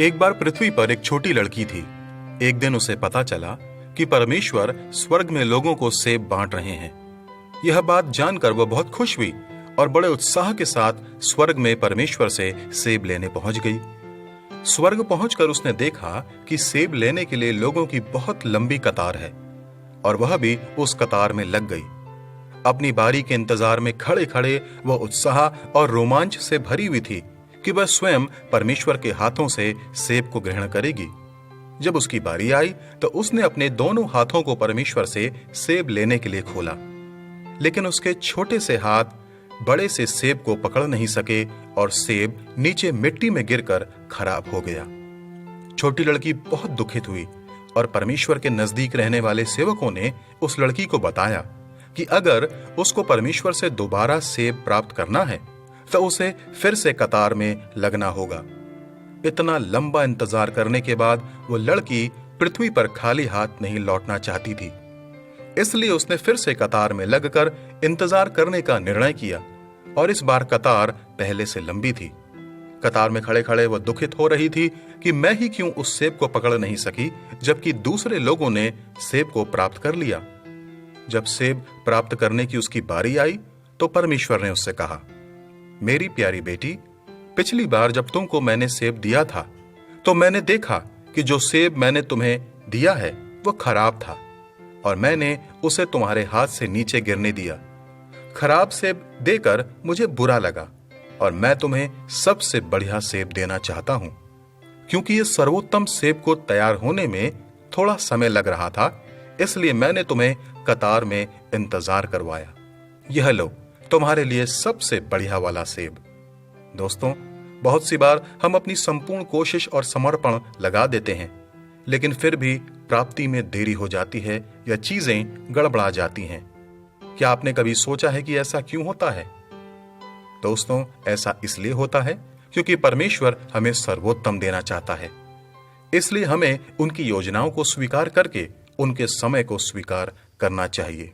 एक बार पृथ्वी पर एक छोटी लड़की थी। एक दिन उसे पता चला कि परमेश्वर स्वर्ग में लोगों को सेब बांट रहे हैं। यह बात जानकर वह बहुत खुश हुई और बड़े उत्साह के साथ स्वर्ग में परमेश्वर से सेब लेने पहुंच गई। स्वर्ग पहुंचकर उसने देखा कि सेब लेने के लिए लोगों की बहुत लंबी कतार है और वह भी उस कतार में लग गई। अपनी बारी के इंतजार में खड़े खड़े वह उत्साह और रोमांच से भरी हुई थी कि वह स्वयं परमेश्वर के हाथों से सेब को ग्रहण करेगी। जब उसकी बारी आई तो उसने अपने दोनों हाथों को परमेश्वर से सेब लेने के लिए खोला, लेकिन उसके छोटे से हाथ बड़े से सेब को पकड़ नहीं सके और सेब नीचे मिट्टी में गिरकर खराब हो गया। छोटी लड़की बहुत दुखित हुई और परमेश्वर के नजदीक रहने वाले सेवकों ने उस लड़की को बताया कि अगर उसको परमेश्वर से दोबारा सेब प्राप्त करना है तो उसे फिर से कतार में लगना होगा। इतना लंबा इंतजार करने के बाद वो लड़की पृथ्वी पर खाली हाथ नहीं लौटना चाहती थी, इसलिए उसने फिर से कतार में लगकर इंतजार करने का निर्णय किया और इस बार कतार पहले से लंबी थी। कतार में खड़े खड़े वह दुखित हो रही थी कि मैं ही क्यों उस सेब को पकड़ नहीं सकी, जबकि दूसरे लोगों ने सेब को प्राप्त कर लिया। जब सेब प्राप्त करने की उसकी बारी आई तो परमेश्वर ने उससे कहा, मेरी प्यारी बेटी, पिछली बार जब तुमको मैंने सेब दिया था तो मैंने देखा कि जो सेब मैंने तुम्हें दिया है वो खराब था और मैंने उसे तुम्हारे हाथ से नीचे गिरने दिया। खराब सेब देकर मुझे बुरा लगा और मैं तुम्हें सबसे बढ़िया सेब देना चाहता हूं। क्योंकि ये सर्वोत्तम सेब को तैयार होने में थोड़ा समय लग रहा था, इसलिए मैंने तुम्हें कतार में इंतजार करवाया। यह लो तुम्हारे लिए सबसे बढ़िया वाला सेब। दोस्तों, बहुत सी बार हम अपनी संपूर्ण कोशिश और समर्पण लगा देते हैं, लेकिन फिर भी प्राप्ति में देरी हो जाती है या चीजें गड़बड़ा जाती हैं। क्या आपने कभी सोचा है कि ऐसा क्यों होता है? दोस्तों, ऐसा इसलिए होता है क्योंकि परमेश्वर हमें सर्वोत्तम देना चाहता है। इसलिए हमें उनकी योजनाओं को स्वीकार करके उनके समय को स्वीकार करना चाहिए।